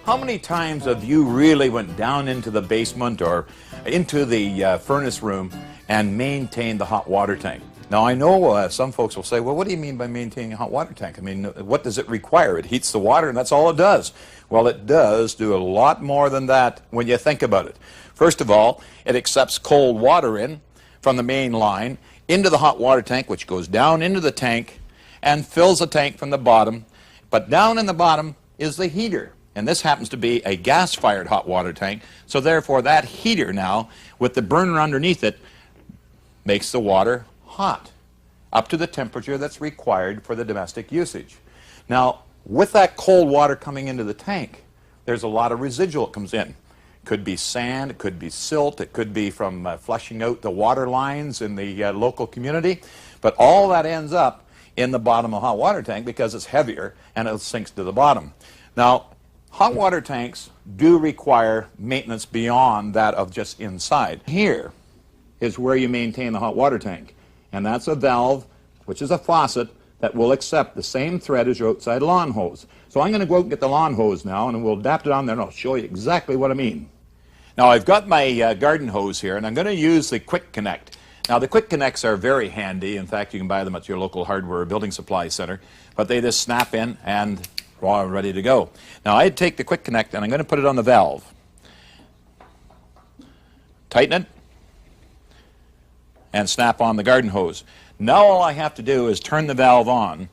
How many times have you really went down into the basement or into the furnace room and maintained the hot water tank? Now, I know some folks will say, well, what do you mean by maintaining a hot water tank? I mean, what does it require? It heats the water and that's all it does. Well, it does do a lot more than that when you think about it. First of all, it accepts cold water in from the main line into the hot water tank, which goes down into the tank and fills the tank from the bottom. But down in the bottom is the heater. And this happens to be a gas-fired hot water tank. So therefore, that heater now, with the burner underneath it, makes the water hot up to the temperature that's required for the domestic usage. Now, with that cold water coming into the tank, there's a lot of residual that comes in. Could be sand, it could be silt, it could be from flushing out the water lines in the local community. But all that ends up in the bottom of the hot water tank because it's heavier and it sinks to the bottom. Now, hot water tanks do require maintenance beyond that of just inside. Here is where you maintain the hot water tank. And that's a valve, which is a faucet, that will accept the same thread as your outside lawn hose. So I'm going to go out and get the lawn hose now, and we'll adapt it on there, and I'll show you exactly what I mean. Now, I've got my garden hose here, and I'm going to use the Quick Connect. Now, the Quick Connects are very handy. In fact, you can buy them at your local hardware or building supply center. But they just snap in, and we're ready to go. Now, I'd take the Quick Connect, and I'm going to put it on the valve. Tighten it, and snap on the garden hose. Now all I have to do is turn the valve on,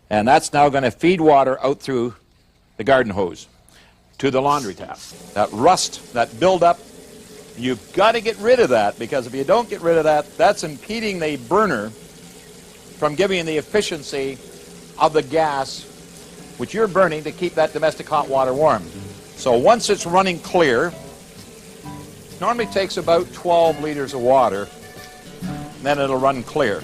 and that's now going to feed water out through the garden hose to the laundry tap. That rust, that buildup, you've got to get rid of that, because if you don't get rid of that, that's impeding the burner from giving the efficiency of the gas which you're burning to keep that domestic hot water warm. So once it's running clear, normally takes about 12 liters of water, then it'll run clear.